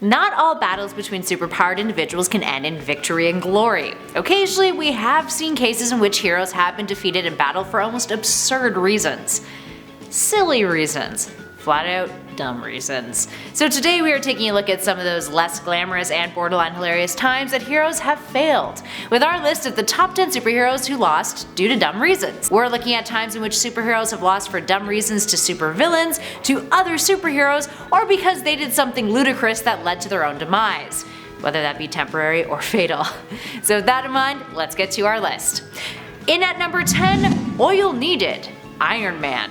Not all battles between superpowered individuals can end in victory and glory. Occasionally, we have seen cases in which heroes have been defeated in battle for almost absurd reasons. Silly reasons. Flat out dumb reasons. So today we are taking a look at some of those less glamorous and borderline hilarious times that heroes have failed, with our list of the top 10 superheroes who lost due to dumb reasons. We're looking at times in which superheroes have lost for dumb reasons to supervillains, to other superheroes, or because they did something ludicrous that led to their own demise, whether that be temporary or fatal. So with that in mind, let's get to our list. In at number 10, oil needed, Iron Man.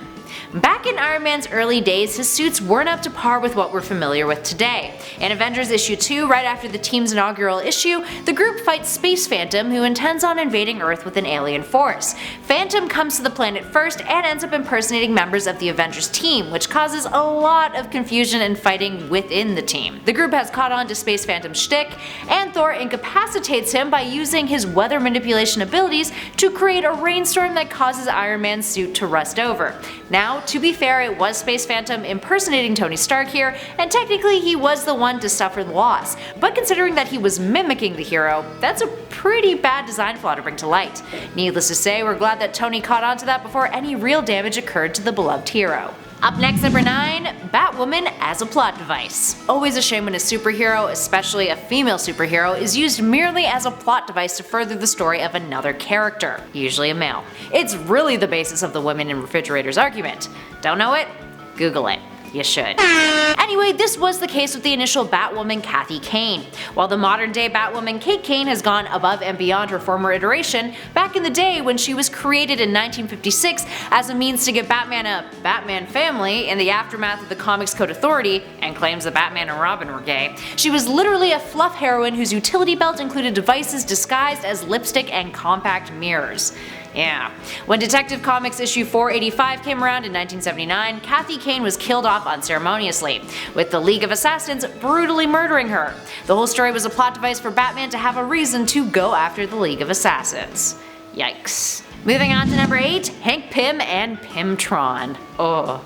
Back in Iron Man's early days, his suits weren't up to par with what we're familiar with today. In Avengers issue 2, right after the team's inaugural issue, the group fights Space Phantom, who intends on invading Earth with an alien force. Phantom comes to the planet first and ends up impersonating members of the Avengers team, which causes a lot of confusion and fighting within the team. The group has caught on to Space Phantom's shtick, and Thor incapacitates him by using his weather manipulation abilities to create a rainstorm that causes Iron Man's suit to rust over. Now, to be fair, it was Space Phantom impersonating Tony Stark here, and technically he was the one to suffer the loss, but considering that he was mimicking the hero, that's a pretty bad design flaw to bring to light. Needless to say, we're glad that Tony caught on to that before any real damage occurred to the beloved hero. Up next, number 9, Batwoman as a plot device. Always a shame when a superhero, especially a female superhero, is used merely as a plot device to further the story of another character, usually a male. It's really the basis of the women in refrigerators argument. Don't know it? Google it. You should. Anyway, this was the case with the initial Batwoman Kathy Kane. While the modern day Batwoman Kate Kane has gone above and beyond her former iteration, back in the day when she was created in 1956 as a means to give Batman a Batman family in the aftermath of the Comics Code Authority, and claims that Batman and Robin were gay, she was literally a fluff heroine whose utility belt included devices disguised as lipstick and compact mirrors. Yeah. When Detective Comics issue 485 came around in 1979, Kathy Kane was killed off unceremoniously, with the League of Assassins brutally murdering her. The whole story was a plot device for Batman to have a reason to go after the League of Assassins. Yikes. Moving on to number 8, Hank Pym and Pymtron. Oh,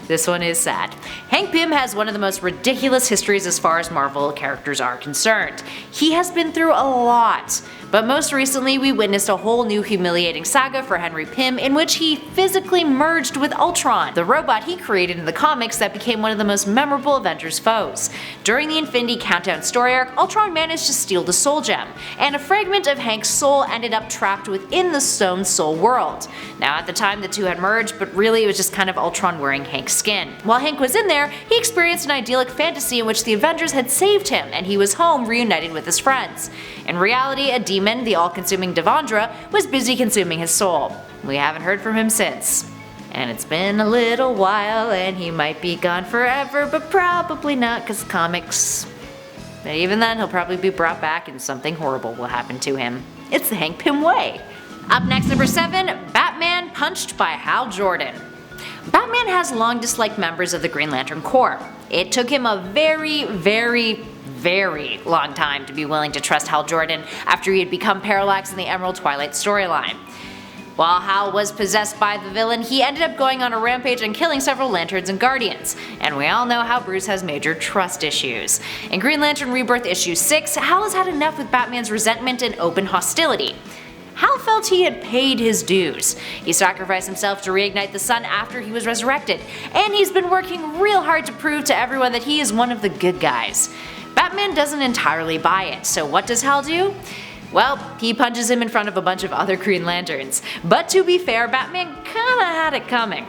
this one is sad. Hank Pym has one of the most ridiculous histories as far as Marvel characters are concerned. He has been through a lot. But most recently, we witnessed a whole new humiliating saga for Henry Pym in which he physically merged with Ultron, the robot he created in the comics that became one of the most memorable Avengers foes. During the Infinity Countdown story arc, Ultron managed to steal the Soul Gem, and a fragment of Hank's soul ended up trapped within the Stone Soul world. Now at the time the two had merged, but really it was just kind of Ultron wearing Hank's skin. While Hank was in there, he experienced an idyllic fantasy in which the Avengers had saved him and he was home reunited with his friends. In reality, a demon, the all-consuming Devondra, was busy consuming his soul. We haven't heard from him since. And it's been a little while and he might be gone forever, but probably not, cause comics. But even then, he'll probably be brought back and something horrible will happen to him. It's the Hank Pym way. Up next, number 7, Batman punched by Hal Jordan. Batman has long disliked members of the Green Lantern Corps. It took him a very long time to be willing to trust Hal Jordan after he had become Parallax in the Emerald Twilight storyline. While Hal was possessed by the villain, he ended up going on a rampage and killing several Lanterns and Guardians, and we all know how Bruce has major trust issues. In Green Lantern Rebirth issue 6, Hal has had enough with Batman's resentment and open hostility. Hal felt he had paid his dues. He sacrificed himself to reignite the sun after he was resurrected, and he's been working real hard to prove to everyone that he is one of the good guys. Batman doesn't entirely buy it, so what does Hal do? Well, he punches him in front of a bunch of other Green Lanterns. But to be fair, Batman kinda had it coming.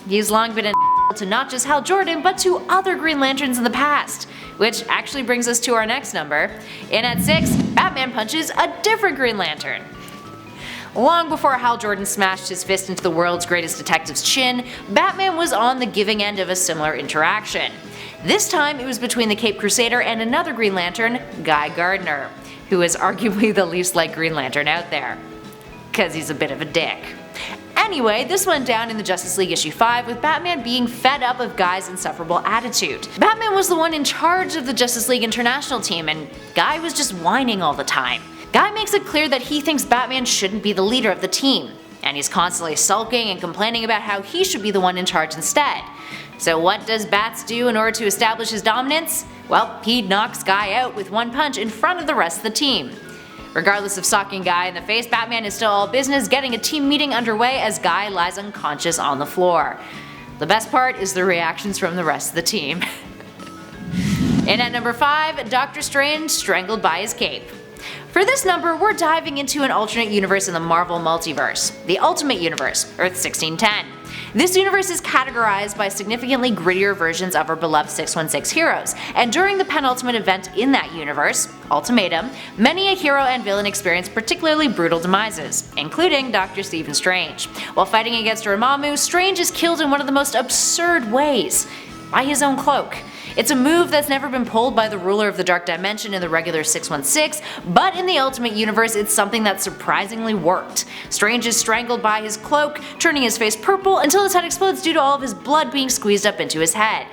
He's long been an to not just Hal Jordan, but to other Green Lanterns in the past. Which actually brings us to our next number. In at 6, Batman punches a different Green Lantern. Long before Hal Jordan smashed his fist into the world's greatest detective's chin, Batman was on the giving end of a similar interaction. This time it was between the Caped Crusader and another Green Lantern, Guy Gardner, who is arguably the least liked Green Lantern out there. 'Cause he's a bit of a dick. Anyway, this went down in the Justice League issue 5 with Batman being fed up of Guy's insufferable attitude. Batman was the one in charge of the Justice League International team and Guy was just whining all the time. Guy makes it clear that he thinks Batman shouldn't be the leader of the team, and he's constantly sulking and complaining about how he should be the one in charge instead. So what does Bats do in order to establish his dominance? Well, he knocks Guy out with one punch in front of the rest of the team. Regardless of socking Guy in the face, Batman is still all business, getting a team meeting underway as Guy lies unconscious on the floor. The best part is the reactions from the rest of the team. And at number 5, Doctor Strange strangled by his cape. For this number, we're diving into an alternate universe in the Marvel Multiverse, the Ultimate Universe, Earth 1610. This universe is categorized by significantly grittier versions of our beloved 616 heroes, and during the penultimate event in that universe, Ultimatum, many a hero and villain experience particularly brutal demises, including Dr. Stephen Strange. While fighting against Dormammu, Strange is killed in one of the most absurd ways, by his own cloak. It's a move that's never been pulled by the ruler of the Dark Dimension in the regular 616, but in the Ultimate Universe it's something that surprisingly worked. Strange is strangled by his cloak, turning his face purple until his head explodes due to all of his blood being squeezed up into his head.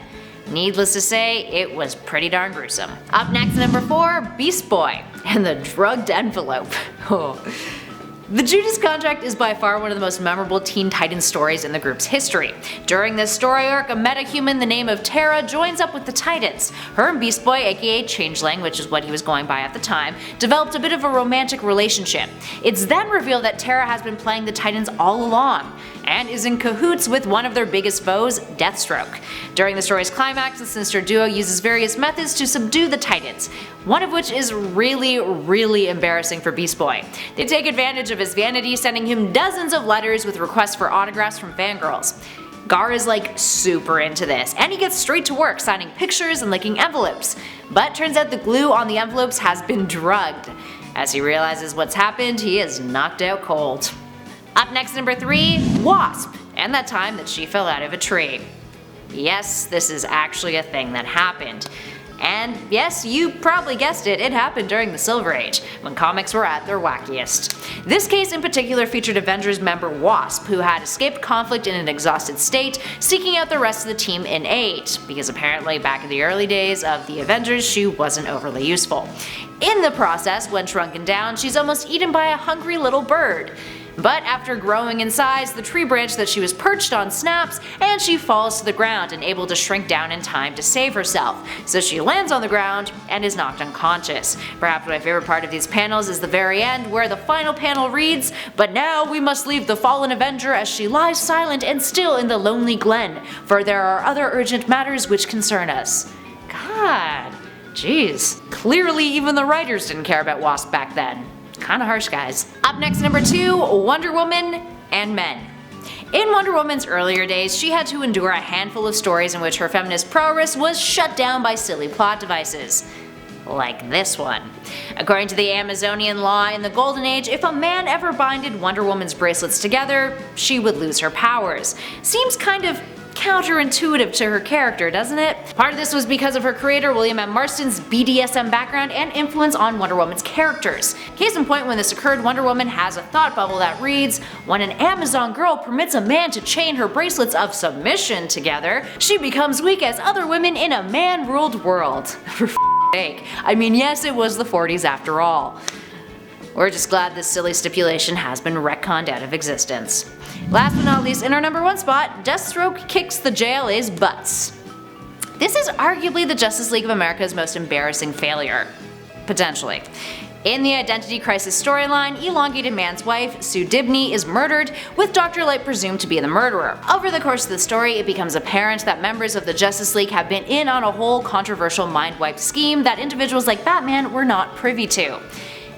Needless to say, it was pretty darn gruesome. Up next, number 4, Beast Boy and the drugged envelope. The Judas Contract is by far one of the most memorable Teen Titans stories in the group's history. During this story arc, a metahuman the name of Terra joins up with the Titans. Her and Beast Boy, aka Changeling, which is what he was going by at the time, developed a bit of a romantic relationship. It's then revealed that Terra has been playing the Titans all along, and is in cahoots with one of their biggest foes, Deathstroke. During the story's climax, the sinister duo uses various methods to subdue the Titans, one of which is really embarrassing for Beast Boy. They take advantage of his vanity, sending him dozens of letters with requests for autographs from fangirls. Gar is like super into this, and he gets straight to work signing pictures and licking envelopes. But turns out the glue on the envelopes has been drugged. As he realizes what's happened, he is knocked out cold. Up next, number 3, Wasp, and that time that she fell out of a tree. Yes, this is actually a thing that happened. And yes, you probably guessed it, it happened during the Silver Age, when comics were at their wackiest. This case in particular featured Avengers member Wasp, who had escaped conflict in an exhausted state, seeking out the rest of the team in aid, because apparently back in the early days of the Avengers she wasn't overly useful. In the process, when shrunken down, she's almost eaten by a hungry little bird. But after growing in size, the tree branch that she was perched on snaps, and she falls to the ground, unable to shrink down in time to save herself. So she lands on the ground and is knocked unconscious. Perhaps my favorite part of these panels is the very end, where the final panel reads, "But now we must leave the fallen Avenger as she lies silent and still in the lonely glen, for there are other urgent matters which concern us." God, jeez. Clearly even the writers didn't care about Wasp back then. Kinda harsh, guys. Up next, number 2, Wonder Woman and men. In Wonder Woman's earlier days, she had to endure a handful of stories in which her feminist prowess was shut down by silly plot devices. Like this one. According to the Amazonian law in the Golden Age, if a man ever binded Wonder Woman's bracelets together, she would lose her powers. Seems kind of counterintuitive to her character, doesn't it? Part of this was because of her creator William M. Marston's BDSM background and influence on Wonder Woman's characters. Case in point, when this occurred, Wonder Woman has a thought bubble that reads, "When an Amazon girl permits a man to chain her bracelets of submission together, she becomes weak as other women in a man-ruled world." For f***'s sake. I mean, yes, it was the 40s after all. We're just glad this silly stipulation has been retconned out of existence. Last but not least, in our number 1 spot, Deathstroke kicks the JLA's butts. This is arguably the Justice League of America's most embarrassing failure. Potentially. In the Identity Crisis storyline, Elongated Man's wife, Sue Dibney, is murdered, with Dr. Light presumed to be the murderer. Over the course of the story, it becomes apparent that members of the Justice League have been in on a whole controversial mind-wipe scheme that individuals like Batman were not privy to.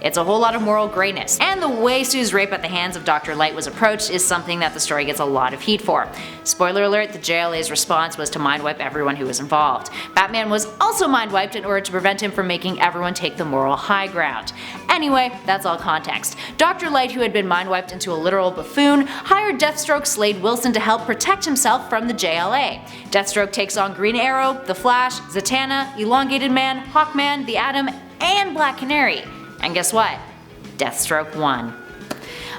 It's a whole lot of moral grayness, and the way Sue's rape at the hands of Dr. Light was approached is something that the story gets a lot of heat for. Spoiler alert, the JLA's response was to mind-wipe everyone who was involved. Batman was also mind-wiped in order to prevent him from making everyone take the moral high ground. Anyway, that's all context. Dr. Light, who had been mind-wiped into a literal buffoon, hired Deathstroke Slade Wilson to help protect himself from the JLA. Deathstroke takes on Green Arrow, The Flash, Zatanna, Elongated Man, Hawkman, the Atom, and Black Canary. And guess what? Deathstroke won.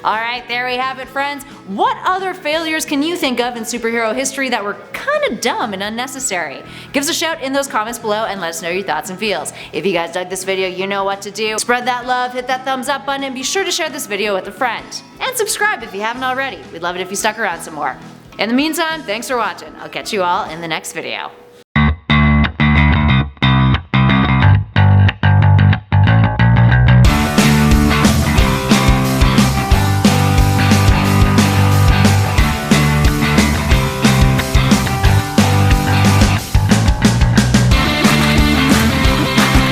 Alright, there we have it, friends. What other failures can you think of in superhero history that were kinda dumb and unnecessary? Give us a shout in those comments below and let us know your thoughts and feels. If you guys dug this video, you know what to do. Spread that love, hit that thumbs up button, and be sure to share this video with a friend. And subscribe if you haven't already. We'd love it if you stuck around some more. In the meantime, thanks for watching. I'll catch you all in the next video.